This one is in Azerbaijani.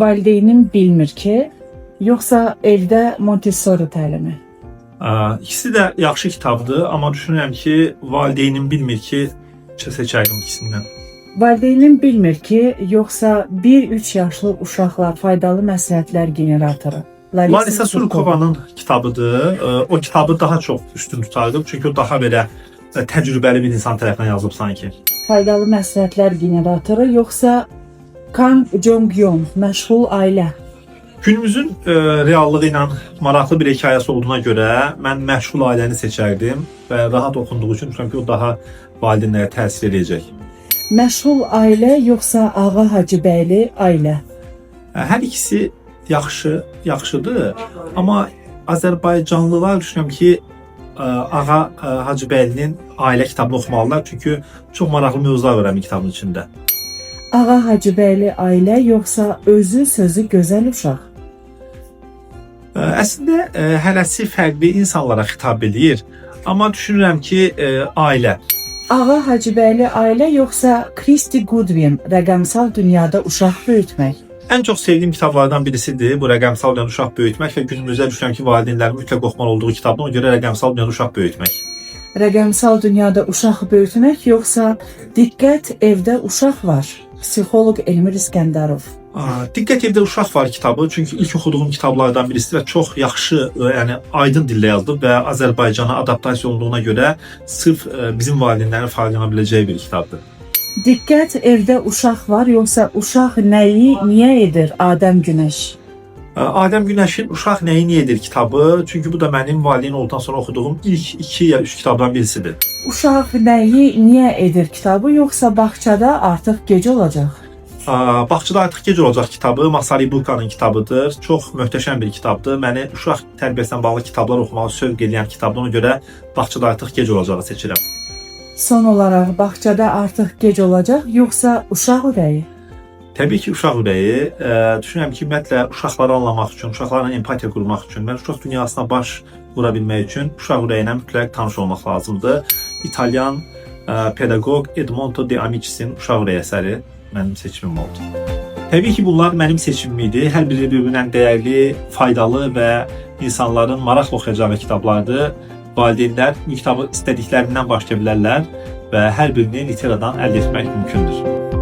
Valideynim bilmir ki, yoxsa evdə Montessori təlimi? İkisi də yaxşı kitabdır, amma düşünürəm ki, valideynim bilmir ki, seçərdim ikisindən. Valideynim bilmir ki, yoxsa 1-3 yaşlı uşaqlar faydalı məsləhətlər generatoru. Larisa Surkovanın kitabıdır. O kitabı daha çox üstün tutardım, çünki o daha belə təcrübəli bir insan tərəfindən yazılıb sanki. Faydalı məsləhətlər generatoru, yoxsa Kang Jong-yeon, Məşğul ailə. Günümüzün reallığı ilə maraqlı bir hekayəsi olduğuna görə mən Məşğul ailəni seçərdim və rahat oxunduğu üçün çünki o daha valideynlərə təsir edəcək. Məşğul ailə, yoxsa Ağa Hacıbəyli ailə. Hər ikisi yaxşıdır, amma Azərbaycanlılar düşünürəm ki, Ağa Hacıbəylinin ailə kitabını oxumalılar, çünki çox maraqlı mövzular var həmin kitabın içində. Ağa Hacıbəyli ailə, yoxsa özü sözü gözəl uşaq. Əslində hələsi fərqli insanlara xitab edir, amma düşünürəm ki, ailə. Ağa Hacıbəyli ailə, yoxsa Christy Goodwin, rəqəmsal dünyada uşaq böyütmək. Ən çox sevdiyim kitablardan birisidir bu rəqəmsal dünyada uşaq böyütmək və günümüzdə düşünürəm ki, valideynlərin mütləq oxumalı olduğu kitabdır, ona görə rəqəmsal dünyada uşaq böyütmək. Rəqəmsal dünyada uşaq böyütmək, yoxsa Diqqət evdə uşaq var, psixoloq Elmir İskəndərov. Diqqət evdə uşaq var kitabı, çünki ilk oxuduğum kitablardan birisidir və çox yaxşı, yəni aydın dillə yazılıb və Azərbaycana adaptasiya olunduğuna görə sırf bizim valideynlərin faydalana biləcəyi bir kitabdır. Diqqət evdə uşaq var, yoxsa uşaq nəyi, niyə edir Adəm Günəş? Adəm Günəşin Uşaq nəyi niyə edir kitabı, çünki bu da mənim valideyn olduqdan sonra oxuduğum ilk 2 ya 3 kitabdan birisidir. Uşaq nəyi, niyə edir kitabı, yoxsa bağçada artıq gec olacaq? Bağçada artıq gec olacaq kitabı Masari Bulkanın kitabıdır. Çox möhtəşəm bir kitabdır. Məni uşaq tərbiyəsindən bağlı kitablar oxumağa sövq edən kitabdır. Ona görə bağçada artıq gec olacağı seçirəm. Son olaraq bağçada artıq gec olacaq, yoxsa uşaq ürəyi? Təbii ki, uşaq ürəyi. Düşünürəm ki, ümumiyyətlə uşaqları anlamaq üçün, uşaqlarla empatiya qurmaq üçün, mən uşaq dünyasına baş vura bilmək üçün uşaq ürəyi ilə mütləq tanış olmaq lazımdır. İtalyan pedaqoq Edmondo de Amicis'in Uşaq ürəyi əsəri mənim seçimim oldu. Təbii ki, bunlar mənim seçimim idi. Hər biri bir-birindən dəyərli, faydalı və insanların maraqla oxuyacağı kitablardır. Valideynlər bu kitabı istədiklərindən başlaya bilərlər və hər birini literadan əldə etmək mümkündür.